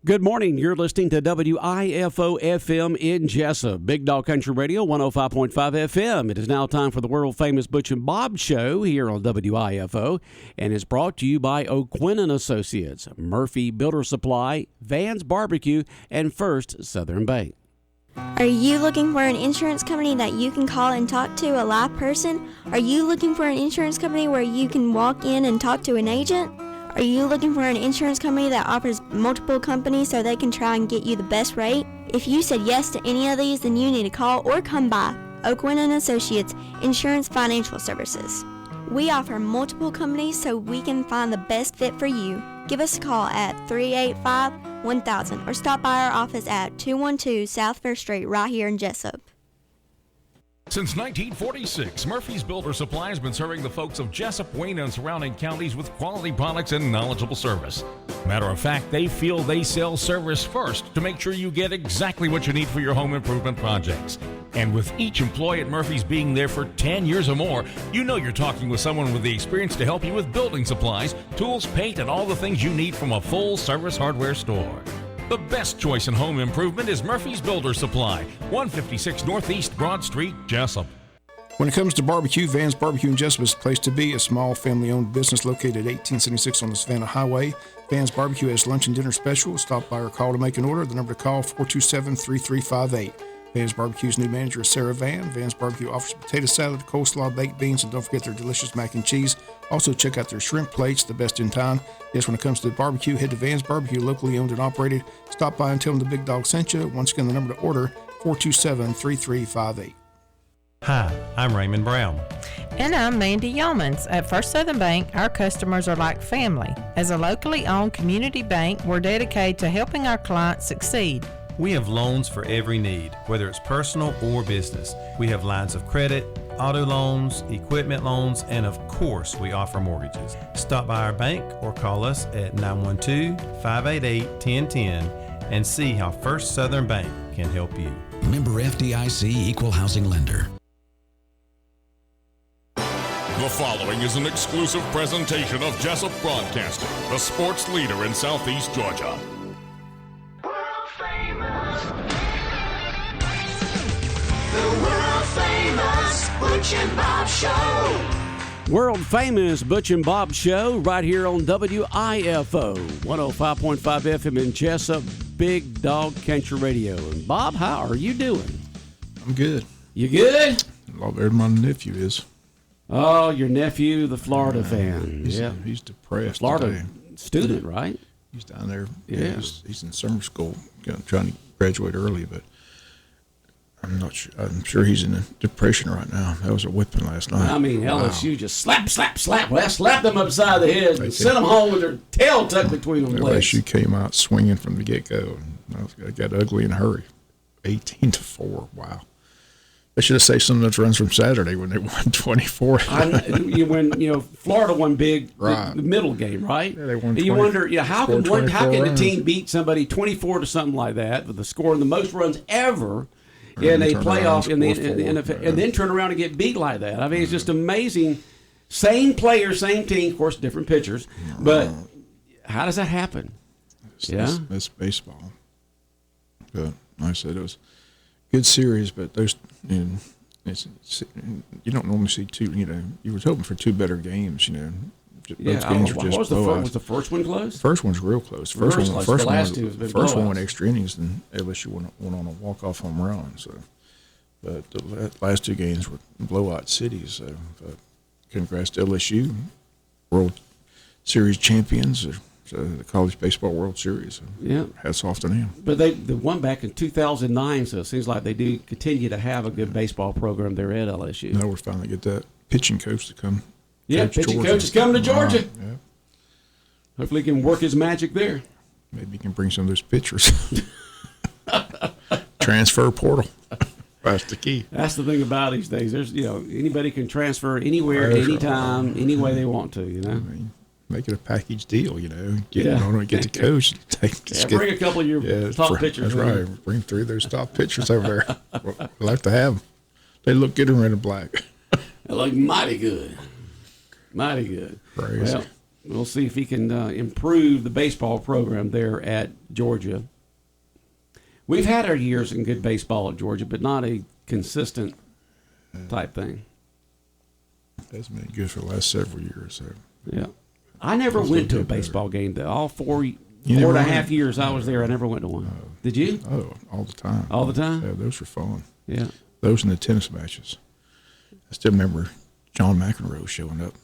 Good morning. You're listening to WIFO FM in Jessup. Big Dog Country Radio, 105.5 FM. It is now time for the world-famous Butch and Bob Show here on WIFO, and it's brought to you by O'Quinn & Associates, Murphy Builder Supply, Van's Barbecue, and First Southern Bank. Are you looking for an insurance company that you can call and talk to a live person? Are you looking for an insurance company where you can walk in and talk to an agent? Are you looking for an insurance company that offers multiple companies so they can try and get you the best rate? If you said yes to any of these, then you need to call or come by O'Quinn & Associates Insurance Financial Services. We offer multiple companies so we can find the best fit for you. Give us a call at 385-1000 or stop by our office at 212 South Fair Street right here in Jessup. Since 1946, Murphy's Builder Supply has been serving the folks of Jessup, Wayne, and surrounding counties with quality products and knowledgeable service. Matter of fact, they feel they sell service first to make sure you get exactly what you need for your home improvement projects. And with each employee at Murphy's being there for 10 years or more, you know you're talking with someone with the experience to help you with building supplies, tools, paint, and all the things you need from a full-service hardware store. The best choice in home improvement is Murphy's Builder Supply, 156 Northeast Broad Street, Jessup. When it comes to barbecue, Van's Barbecue in Jessup is the place to be. A small family-owned business located at 1876 on the Savannah Highway. Van's Barbecue has lunch and dinner special. Stop by or call to make an order. The number to call, 427-3358. Van's Barbecue's new manager is Sarah Van. Van's Barbecue offers potato salad, coleslaw, baked beans, and don't forget their delicious mac and cheese. Also, check out their shrimp plates, the best in town. Yes, when it comes to barbecue, head to Van's Barbecue, locally owned and operated. Stop by and tell them the Big Dog sent you. Once again, the number to order, 427-3358. Hi, I'm Raymond Brown. And I'm Mandy Yeomans. At First Southern Bank, our customers are like family. As a locally owned community bank, we're dedicated to helping our clients succeed. We have loans for every need, whether it's personal or business. We have lines of credit, auto loans, equipment loans, and of course, we offer mortgages. Stop by our bank or call us at 912-588-1010 and see how First Southern Bank can help you. Member FDIC Equal Housing Lender. The following is an exclusive presentation of Jessup Broadcasting, the sports leader in Southeast Georgia. The world-famous Butch and Bob Show. World-famous Butch and Bob Show right here on WIFO, 105.5 FM in Jessup, Big Dog Country Radio. And Bob, how are you doing? I'm good. You good? A lot better than my nephew is. Oh, your nephew, the Florida fan. He's depressed Florida today. Student, right? He's down there. Yeah. He's in summer school, trying to graduate early, but I'm not sure. I'm sure he's in a depression right now. That was a whipping last night. I mean, LSU just slap. Well, I slapped them upside the head and sent them home with their tail tucked between them legs. LSU came out swinging from the get-go. And it got ugly in a hurry. 18-4. Wow. I should have saved some of those runs from Saturday when they won 24. Florida won big right. the middle game, right? Yeah, they won. And you wonder, how can a runs. team beat somebody 24 to something like that with the scoring the most runs ever in a playoff in the NFL, and then turn around and get beat like that? I mean, it's just amazing. Same player, same team, of course, different pitchers, but how does that happen? It's baseball. But like I said, it was a good series, but those. You don't normally see two. You were hoping for two better games. Both games were just blowouts. Was the first one close? The first one's real close. The first one went extra innings, and LSU went on a walk-off home run. So, but the last two games were blowout cities. So, but congrats to LSU, World Series champions. So the College Baseball World Series. Hats off to them. But they won back in 2009, so it seems like they do continue to have a good baseball program there at LSU. Now we're finally get that pitching coach to come. Pitching coach is coming to Georgia. Yeah. Hopefully he can work his magic there. Maybe he can bring some of those pitchers. Transfer portal. That's the key. That's the thing about these days. There's anybody can transfer anywhere, anytime, any way they want to. I mean, make it a package deal, get the coach. Bring a couple of your top pitchers. That's right. Bring three of those top pitchers over there. We'll have to have them. They look good in red and black. They look mighty good. Mighty good. Crazy. Well, We'll see if he can improve the baseball program there at Georgia. We've had our years in good baseball at Georgia, but not a consistent type thing. That's been good for the last several years. So. Yeah. I never went to a baseball game, though. All four and a half years I was there, I never went to one. Did you? Oh, all the time. All the time? Yeah, those were fun. Yeah. Those and the tennis matches. I still remember John McEnroe showing up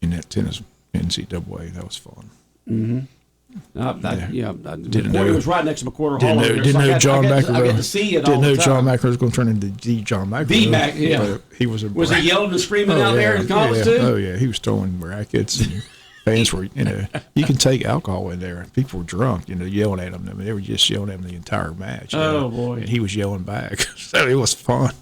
in that tennis NCAA. That was fun. Mm-hmm. McCourty was right next to McCourty Didn't Hall. know, didn't know John McEnroe. I get to see it didn't all know the time. John McEnroe was going to turn into the John McEnroe. The Mac, yeah. But he was he yelling and screaming out there in college too? Oh yeah, he was throwing rackets. And fans were, you can take alcohol in there. People were drunk, yelling at him. I mean, they were just yelling at him the entire match. Oh boy! And he was yelling back, so it was fun.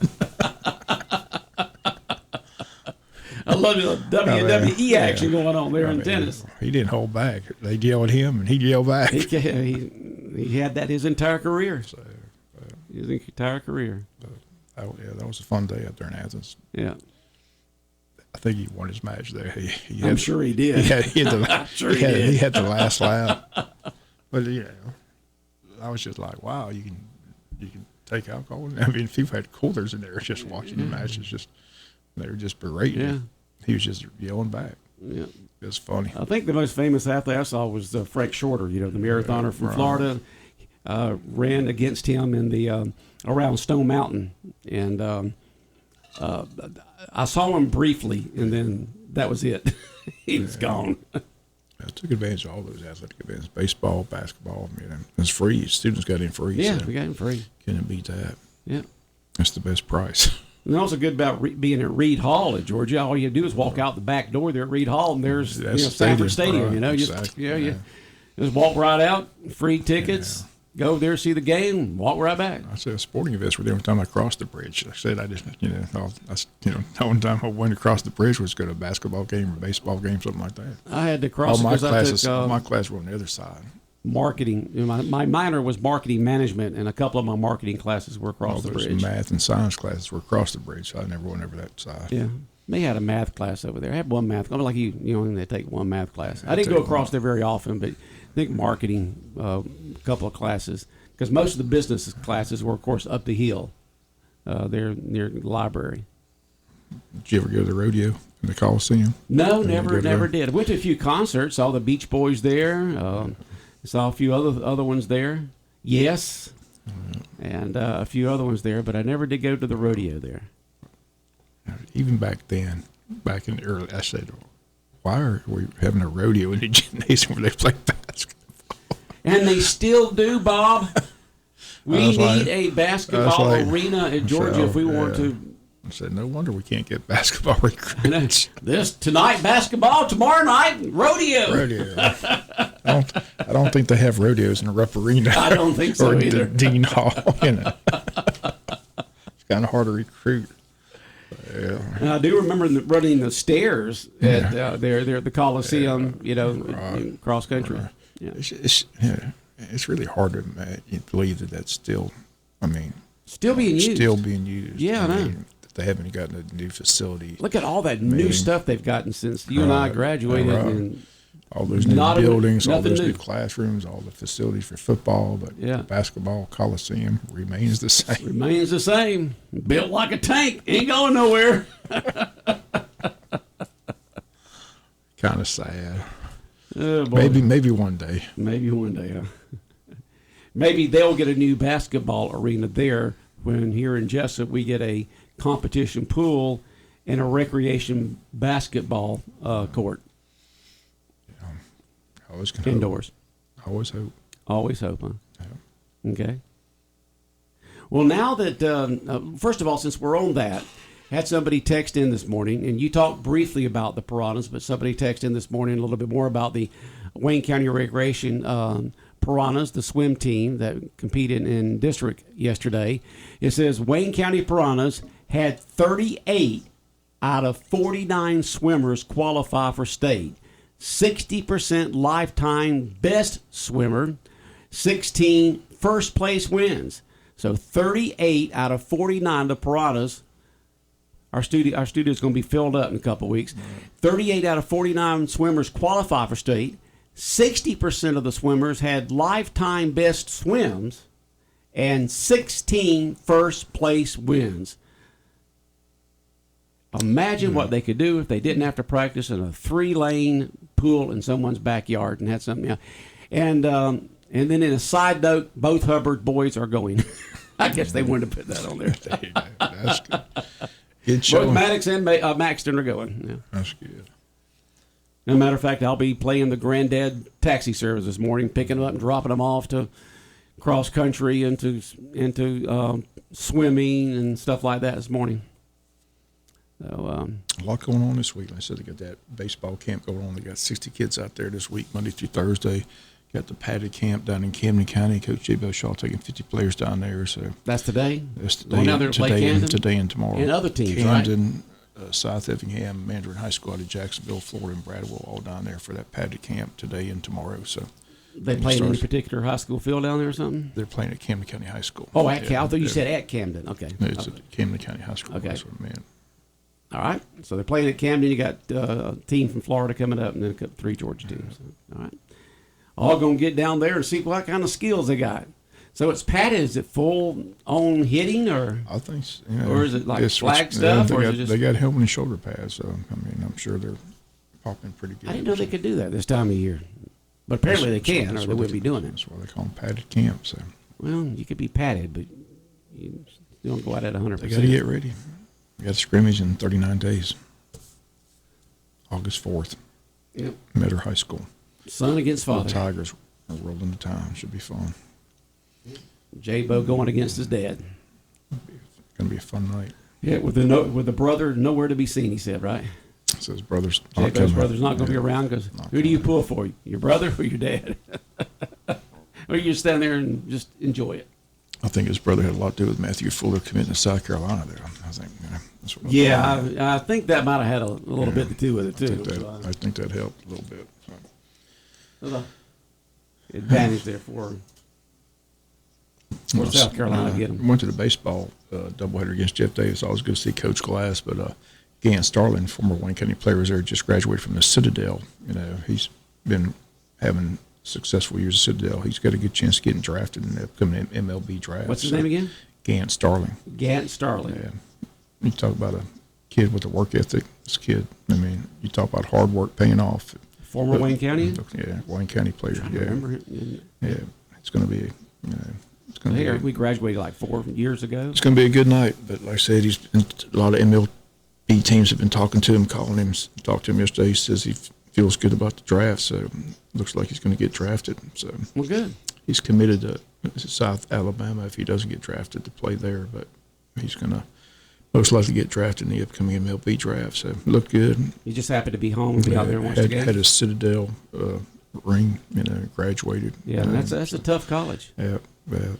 I love the WWE action going on there in tennis. He didn't hold back. They'd yell at him, and he'd yell back. He had that his entire career. His entire career. That was a fun day up there in Athens. Yeah. I think he won his match there. I'm sure he did. He had the last lap. But I was just like, wow, you can take alcohol. I mean, people had coolers in there just watching the matches. They were just berating him. He was just yelling back. Yeah. It was funny. I think the most famous athlete I saw was Frank Shorter, the marathoner from Florida. Ran against him in the around Stone Mountain. And I saw him briefly, and then that was it. He was gone. I took advantage of all those athletic events, baseball, basketball. It's free. Students got in free. Yeah, so we got in free. Couldn't beat that. Yeah. That's the best price. And also good about being at Reed Hall at Georgia. All you do is walk out the back door there at Reed Hall, and there's Sanford Stadium. Right, You just walk right out, free tickets. Go there, see the game, walk right back. I said sporting events were the only time I crossed the bridge. I said the only time I went across the bridge was go to a basketball game or baseball game, something like that. I had to cross all my classes. My class were on the other side. Marketing. My minor was marketing management, and a couple of my marketing classes were across the bridge. Math and science classes were across the bridge, so I never went over that side. Yeah. They had a math class over there. I had one math class. Like they take one math class. I didn't go across there very often, but I think marketing, a couple of classes, because most of the business classes were, of course, up the hill there near the library. Did you ever go to the rodeo in the Coliseum? No, never did. I went to a few concerts, saw the Beach Boys there, saw a few other ones there. Yes, and a few other ones there, but I never did go to the rodeo there. Even back then, back in the early, I said, why are we having a rodeo in the gymnasium where they play basketball? And they still do, Bob. We need a basketball arena at Georgia if we want to. I said, no wonder we can't get basketball recruits. This tonight basketball, tomorrow night rodeo. I don't think they have rodeos in a Rupp Arena. I don't think so or either. Dean Hall. It's kind of hard to recruit. Yeah. And I do remember running the stairs at there at the Coliseum. Cross country. Right. Yeah. It's really hard to believe that's still. Still being used. Still being used. Yeah, I know. They haven't gotten a new facility. Look at all that new stuff they've gotten since you and I graduated. Right. And all those new buildings, all those new classrooms, all the facilities for football, but basketball, Coliseum remains the same. Remains the same. Built like a tank. Ain't going nowhere. Kind of sad. Oh, boy. Maybe one day. Maybe one day. Maybe they'll get a new basketball arena there when here in Jessup we get a competition pool and a recreation basketball court. I always can indoors. Hope. Always hope. Always hope, huh? Yeah. Okay. Well, now that, first of all, since we're on that, had somebody text in this morning, and you talked briefly about the Piranhas, but somebody texted in this morning a little bit more about the Wayne County Recreation Piranhas, the swim team that competed in district yesterday. It says Wayne County Piranhas had 38 out of 49 swimmers qualify for state. 60% lifetime best swimmer, 16 first place wins. So 38 out of 49 of the Piranhas Our studio is going to be filled up in a couple of weeks. 38 out of 49 swimmers qualify for state. 60% of the swimmers had lifetime best swims and 16 first place wins. Imagine what they could do if they didn't have to practice in a 3-lane pool in someone's backyard and had something else. And then in a side note, both Hubbard boys are going. I guess they wanted to put that on there. There you go. That's good. Good show. Both Maddox and Maxton are going. Yeah. That's good. As a matter of fact, I'll be playing the Granddad taxi service this morning, picking them up and dropping them off to cross country into swimming and stuff like that this morning. So a lot going on this week. Like I said, they got that baseball camp going on. They got 60 kids out there this week, Monday through Thursday. Got the padded camp down in Camden County. Coach J. Belshaw taking 50 players down there. So that's today? That's today, Going down there to play Camden? Today and tomorrow. And other teams, Camden, South Effingham, Mandarin High School out of Jacksonville, Florida, and Bradwell all down there for that padded camp today and tomorrow. So they play in any particular high school field down there or something? They're playing at Camden County High School. Oh, at Camden. I thought you said at Camden. Okay. No, it's at Camden County High School. Okay. That's what I meant. All right. So they're playing at Camden. You got a team from Florida coming up, and then 3 Georgia teams. All right. All going to get down there and see what kind of skills they got. So it's padded. Is it full on hitting, or I think, or is it like flag stuff, or is it just? They got helmet and shoulder pads, so I mean, I'm sure they're popping pretty good. I didn't know they could do that this time of year, but apparently they can, or they wouldn't be doing it. That's why they call them padded camp. So well, you could be padded, but you still don't go out at 100%. They got to get ready. We got a scrimmage in 39 days. August 4th. Yep. Metter High School. Son against father. The Tigers are rolling to town. Should be fun. J-Bo going against his dad. Going to be a fun night. Yeah, with the brother nowhere to be seen, he said, right? So his brother's J-Bo's brother's not going to be around because who do you pull for? Your brother or your dad? Or you just stand there and just enjoy it? I think his brother had a lot to do with Matthew Fuller committing to South Carolina there. I think, that's what I think that might have had a little bit to do with it, too. I think that helped a little bit. So. Advantage there for South Carolina get them. Went to the baseball doubleheader against Jeff Davis. Always good to see Coach Glass, but Gant Starling, former Wayne County player, was there, just graduated from the Citadel. He's been having successful years at Citadel. He's got a good chance of getting drafted in the upcoming MLB draft. What's his name again? Gant Starling. Gant Starling. Yeah. You talk about a kid with a work ethic. This kid, I mean, you talk about hard work paying off. Former Wayne County? Yeah, Wayne County player. I remember him. Yeah, it's going to be, it's going to be. We graduated like 4 years ago. It's going to be a good night. But like I said, a lot of MLB teams have been talking to him, calling him, talked to him yesterday. He says he feels good about the draft, so looks like he's going to get drafted. So well, good. He's committed to South Alabama if he doesn't get drafted to play there, but he's going to most likely get drafted in the upcoming MLB draft. So looked good. He just happened to be home and be out there and watch the game. Had a Citadel ring, graduated. Yeah, that's a tough college. Yeah,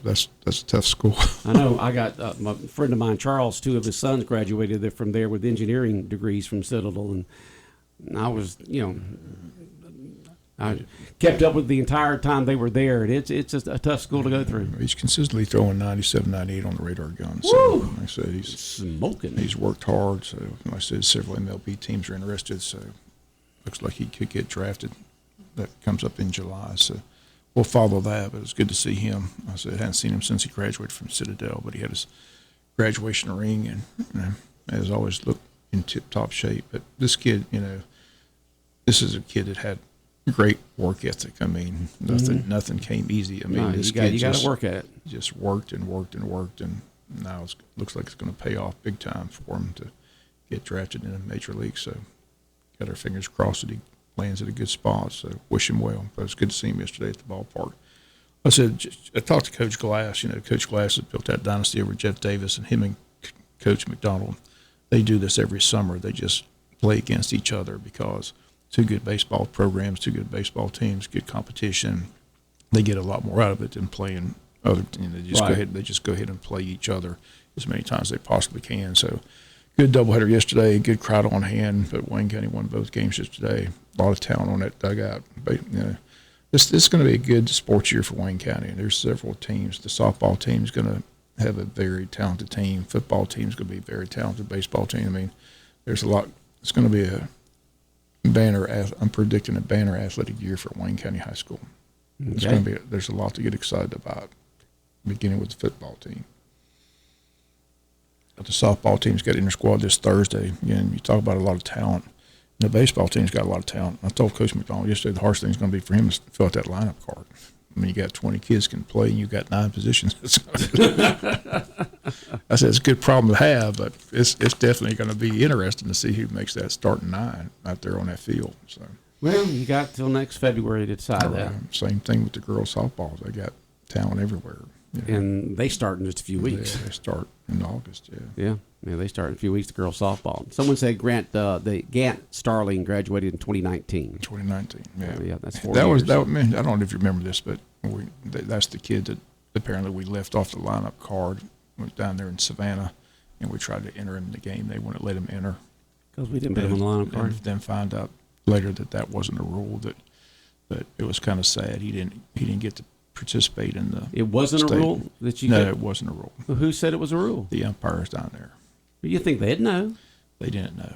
that's a tough school. I know. I got my friend of mine, Charles. 2 of his sons graduated from there with engineering degrees from Citadel, and I was, I kept up with the entire time they were there, and it's just a tough school to go through. He's consistently throwing 97, 98 on the radar gun. So, like I said, he's smoking. He's worked hard. So, like I said, several MLB teams are interested. So, looks like he could get drafted. That comes up in July. So, we'll follow that. But it's good to see him. I said I hadn't seen him since he graduated from Citadel, but he had his graduation ring, and has always looked in tip-top shape. But this kid, this is a kid that had great work ethic. I mean, nothing came easy. I mean, this kid you got to work at it. Just worked and worked and worked, and now it looks like it's going to pay off big time for him to get drafted in a major league. So, got our fingers crossed that he lands at a good spot. So, wish him well. But it's good to see him yesterday at the ballpark. I talked to Coach Glass. Coach Glass has built that dynasty over Jeff Davis, and him and Coach McDonald. They do this every summer. They just play against each other because 2 good baseball programs, 2 good baseball teams, good competition. They get a lot more out of it than playing other. They just go ahead and play each other as many times as they possibly can. So, good doubleheader yesterday. Good crowd on hand. But Wayne County won both games yesterday. A lot of talent on that dugout. But this is going to be a good sports year for Wayne County. There's several teams. The softball team is going to have a very talented team. Football team's going to be very talented. Baseball team. I mean, there's a lot. It's going to be a banner. I'm predicting a banner athletic year for Wayne County High School. Okay. It's going to be. There's a lot to get excited about, beginning with the football team. But the softball team's got inter squad this Thursday. Again, you talk about a lot of talent. The baseball team's got a lot of talent. I told Coach McDonald yesterday the hardest thing's going to be for him to fill out that lineup card. I mean, you got 20 kids can play, and you got 9 positions. I said it's a good problem to have, but it's definitely going to be interesting to see who makes that starting 9 out there on that field. So, well, you got till next February to decide that. Same thing with the girls softball. They got talent everywhere. Yeah. And they start in just a few weeks. Yeah, they start in August. Yeah, they start in a few weeks. The girls softball. Someone said Gant Starling graduated in 2019. 2019. Yeah, that's 4 years. I don't know if you remember this, but that's the kid that apparently we left off the lineup card. Went down there in Savannah, and we tried to enter him in the game. They wouldn't let him enter because we didn't put him on the lineup card. And then find out later that wasn't a rule. That it was kind of sad. He didn't get to participate in the. It wasn't a rule that you. No, it wasn't a rule. Well, who said it was a rule? The umpires down there. You think they'd know? They didn't know.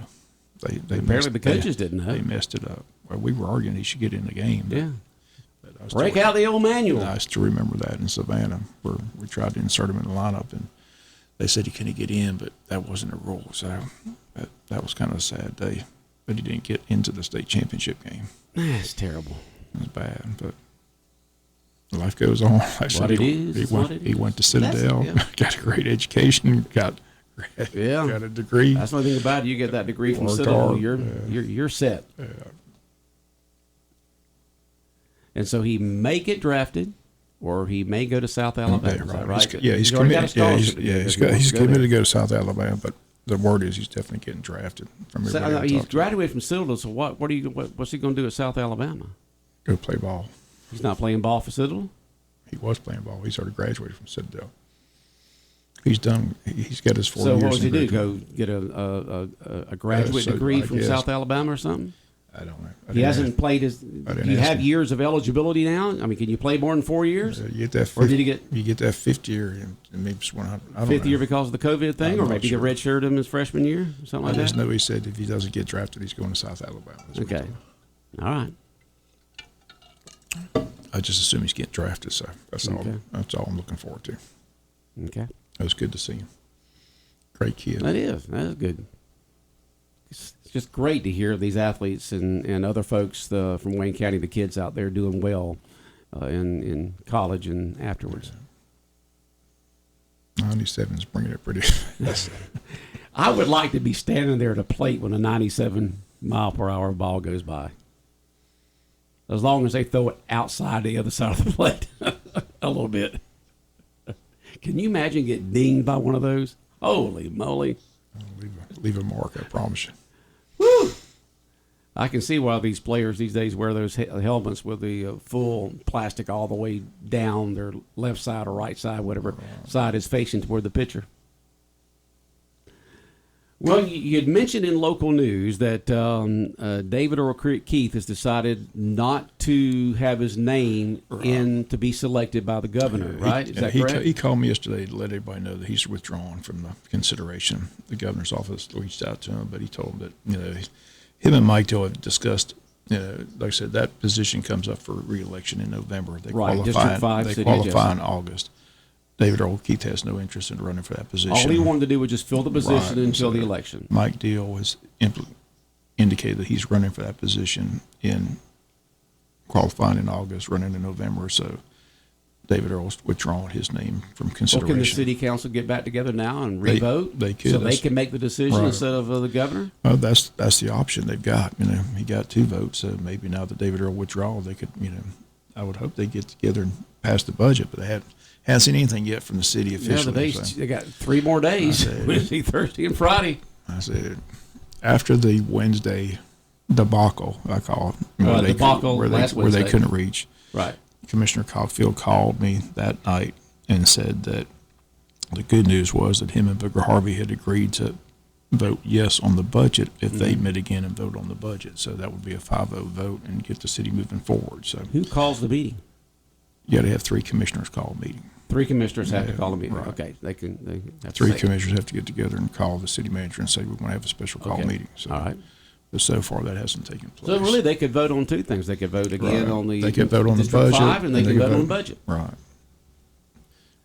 They apparently the coaches didn't know. They messed it up. Well, we were arguing he should get in the game. But break out the old manual. I still remember that in Savannah where we tried to insert him in the lineup, and they said he couldn't get in, but that wasn't a rule. So that was kind of a sad day. But he didn't get into the state championship game. That's terrible. It was bad, but life goes on. He went to Citadel, got a great education, got a degree. That's the only thing about it. You get that degree from Citadel, you're set. Yeah. And so he may get drafted, or he may go to South Alabama. Is that right? He's committed. He's committed to go to South Alabama, but the word is he's definitely getting drafted. He's graduated from Citadel. So what's he going to do at South Alabama? Go play ball. He's not playing ball for Citadel? He was playing ball. He's already graduated from Citadel. He's done. He's got his 4 years. So what does he do? Go get a graduate degree from South Alabama or something? I don't know. He hasn't played his. Do you have years of eligibility now? I mean, can you play more than 4 years? You get that. Or did he get? You get that 5th year, and maybe it's 100. Fifth year because of the COVID thing, or maybe you redshirt him his freshman year, something like that. I just know he said if he doesn't get drafted, he's going to South Alabama. Okay. All right. I just assume he's getting drafted, so that's all. That's all I'm looking forward to. Okay. It was good to see him. Great kid. That is good. It's just great to hear these athletes and other folks from Wayne County, the kids out there doing well in college and afterwards. 97's bringing it pretty. I would like to be standing there at a plate when a 97-mile-per-hour ball goes by. As long as they throw it outside the other side of the plate a little bit. Can you imagine getting dinged by one of those? Holy moly. Leave a mark, I promise you. Woo! I can see why these players these days wear those helmets with the full plastic all the way down their left side or right side, whatever side is facing toward the pitcher. Well, you had mentioned in local news that David Earl Keith has decided not to have his name in to be selected by the governor, right? Is that correct? He called me yesterday to let everybody know that he's withdrawn from the consideration. The governor's office reached out to him, but he told him that, him and Mike Dill have discussed, like I said, that position comes up for re-election in November. They qualify in August. David Earl Keith has no interest in running for that position. All he wanted to do was just fill the position until the election. Mike Deal has indicated that he's running for that position in qualifying in August, running in November. So David Earl's withdrawn his name from consideration. Well, can the city council get back together now and re-vote? They could. So they can make the decision instead of the governor? Well, that's the option they've got. He got 2 votes, so maybe now that David Earl withdrawal, they could, I would hope they get together and pass the budget, but they haven't seen anything yet from the city officially. Yeah, they got 3 more days, Wednesday, Thursday, and Friday. I said, after the Wednesday debacle, I call it, where they couldn't reach. Right. Commissioner Cockfield called me that night and said that the good news was that him and Booker Harvey had agreed to vote yes on the budget if they met again and vote on the budget. So that would be a 5-0 vote and get the city moving forward. So who calls the meeting? You got to have 3 commissioners call a meeting. 3 commissioners have to Yeah, call a meeting. right. Okay, they have to 3 say- commissioners have to get together and call the city manager and say we're going to have a special call Okay. meeting. So, All right. but so far that hasn't taken place. So really, they could vote on 2 things. They could vote again Right. on the They could vote on the District budget, 5, and they could vote on the budget. Right.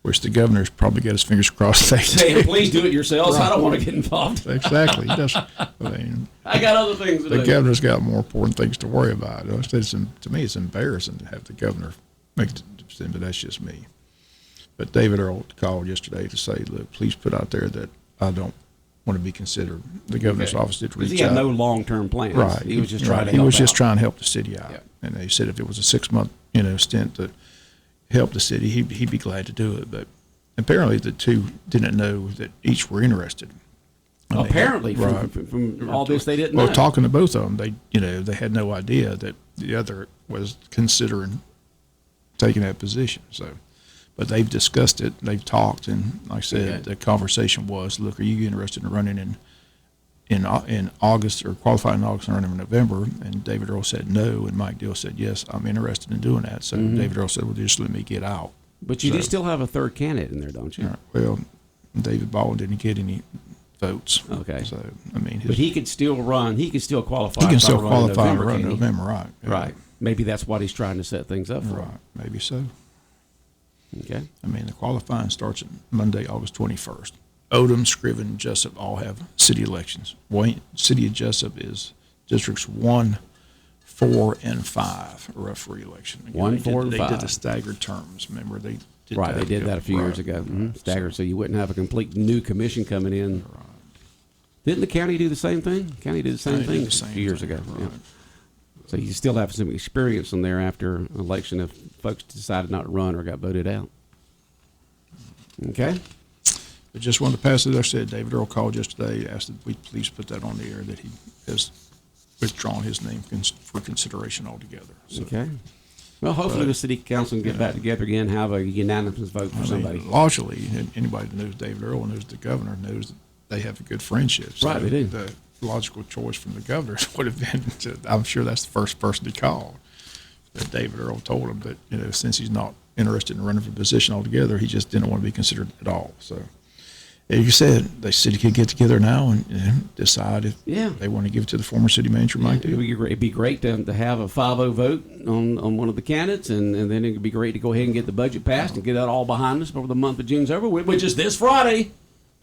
Which the governor's probably got his fingers crossed. Saying, please do it yourselves. I don't want to get involved. Exactly. He does. I mean, I got other things to the do. governor's got more important things to worry about. To me, it's embarrassing to have the governor make the decision, but that's just me. But David Earl called yesterday to say, look, please put out there that I don't want to be considered. The governor's office did reach out. Because he had no long-term plans. Right. He was just Right. trying to He help was just out. trying to help the city out. Yeah. And they said if it was a 6-month, stint to help the city, he'd be glad to do it. But apparently the 2 didn't know that each were interested. And they had- Apparently, right. from all this, they didn't Well, know. talking to both of them, they had no idea that the other was considering taking that position. So, but they've discussed it, they've talked, and like I said, Okay. the conversation was, look, are you interested in running in August or qualifying in August and running in November? And David Earl said no, and Mike Deal said yes, I'm interested in doing that. So David Earl said, well, just let me get out. But you do So- still have a 3rd candidate in there, don't you? All right. Well, David Baldwin didn't get any votes. Okay. So I mean, But he could still run. He could still qualify. he can if I still run in qualify and November, run in can't he? November, right? Yeah. Right. Maybe that's what he's trying to set things up for. Right. Maybe so. Okay. I mean, the qualifying starts on Monday, August 21st. Odom, Scriven, and Jessup all have city elections. City of Jessup is districts 1, 4, and 5 are up for election. Again, 1, 4, and They 5. did the staggered terms. Remember, they did Right. that. They did that a few years Right. ago. Mhm. Right. Staggered, so you wouldn't have a complete new commission coming in. Right. Didn't the county do the same thing? The county did the same They did thing the a same few years thing, ago. Yeah. right. So you still have some experience in there after election if folks decided not to run or got voted out. Okay. I just wanted to pass it. I said David Earl called yesterday, asked that we please put that on the air, that he has withdrawn his name for consideration altogether. So, Okay. Well, hopefully the city council can get back together again, have a unanimous vote for I somebody. mean, logically, anybody that knows David Earl knows the governor knows that they have a good friendship. So Right, they do. The logical choice from the governor would have been I'm sure that's the first person he called. But David Earl told him that, since he's not interested in running for position altogether, he just didn't want to be considered at all. So, as you said, the city could get together now and decide if Yeah. they want to give it to the former city manager, Mike Deal. It'd be great to have a 5-0 vote on one of the candidates, and then it'd be great to go ahead and get the budget passed and get that all behind us before the month of June's over with, which is this Friday.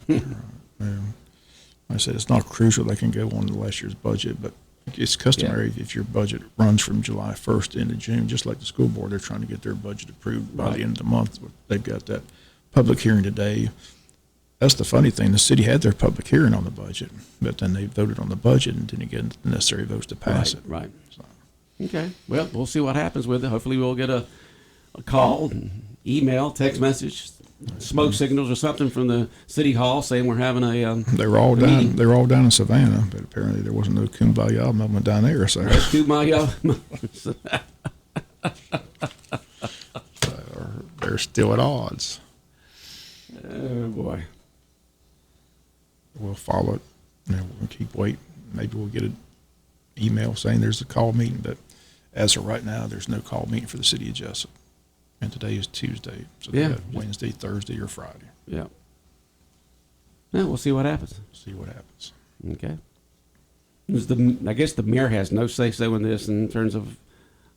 Like I said, it's not crucial. They can go on to last year's budget, but it's customary if your budget runs from July 1st into June, just like the school board, they're trying to get their budget approved by the end of the month. They've got that public hearing today. That's the funny thing. The city had their public hearing on the budget, but then they voted on the budget and didn't get the necessary votes to pass it. Right. So, Okay. Well, we'll see what happens with it. Hopefully, we'll get a call, email, text message, smoke signals, or something from the city hall saying we're having a. they were all a down. meeting. They were all down in Savannah, but apparently there wasn't no kumbaya moment down there. So, Kumbaya. they're still at odds. Oh boy. We'll follow it. We'll keep waiting. Maybe we'll get an email saying there's a call meeting, but as of right now, there's no call meeting for the city of Jessup. And today is Tuesday, so they Yeah. got Wednesday, Thursday, or Friday. Yeah. Yeah, we'll see what happens. See what happens. Okay. I guess the mayor has no say-so in this in terms of,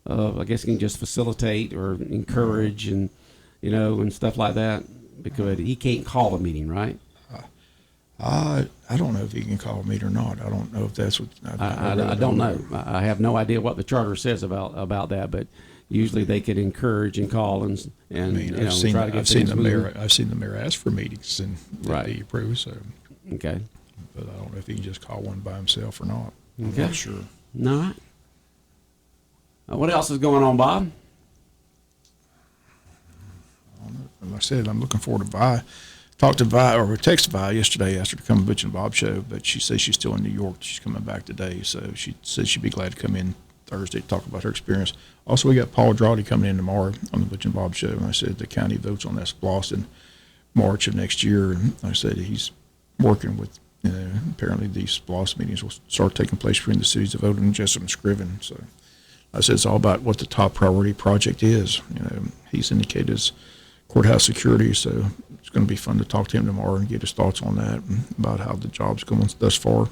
I guess he can just facilitate or encourage and, and stuff like that, because he can't call a meeting, right? I don't know if he can call a meeting or not. I don't know if that's what. I really don't know. I have no idea what the charter says about that, but usually they can encourage and call and I mean, I've seen the mayor ask for meetings and Right. be approved. So, Okay. but I don't know if he can just call one by himself or not. I'm Okay. not sure. All right. What else is going on, Bob? Like I said, I'm looking forward to Vi. Talked to Vi, or texted Vi yesterday, asked her to come to Butch and Bob show, but she says she's still in New York. She's coming back today, so she says she'd be glad to come in Thursday to talk about her experience. Also, we got Paul Drawdy coming in tomorrow on the Butch and Bob show, and I said the county votes on that SPLOST in March of next year, and I said he's working with, apparently these SPLOST meetings will start taking place between the cities of Odom, Jessup, and Scriven. So I said it's all about what the top priority project is. He's indicated his courthouse security. So it's going to be fun to talk to him tomorrow and get his thoughts on that and about how the job's going thus far.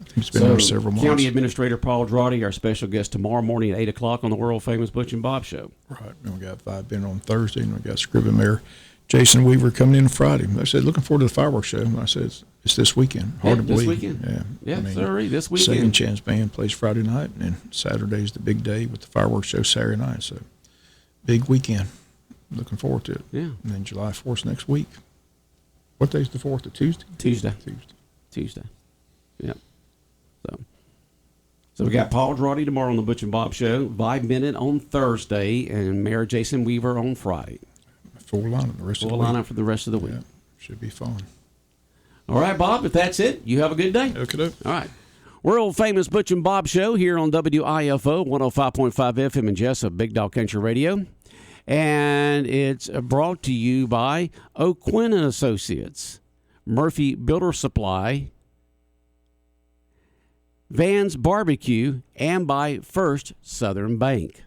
I think it's been there several months. County Administrator Paul Drawdy, our special guest tomorrow morning at 8 o'clock on the world-famous Butch and Bob Show. Right. And we got 5 Ben on Thursday, and we got Scriven Mayor Jason Weaver coming in Friday. They said, looking forward to the fireworks show. And I said, it's this weekend. Hard to believe. This weekend. Yeah. Sorry, this weekend. Second Chance Band plays Friday night, and then Saturday's the big day with the fireworks show Saturday night. So big weekend. Looking forward to it. Yeah. And then July 4th next week. What day's the 4th? The Tuesday? Tuesday. Yep. So we got Paul Drawdy tomorrow on the Butch and Bob Show, Vi Bennett on Thursday, and Mayor Jason Weaver on Friday. Full lineup the rest of the week. Full lineup for the rest of the week. Yeah. Should be fun. All right, Bob, if that's it, you have a good day. Okay. All right. World famous Butch and Bob Show here on WIFO 105.5 FM in Jessup, Big Dog Country Radio. And it's brought to you by O'Quinn and Associates, Murphy Builder Supply, Van's Barbecue, and by First Southern Bank.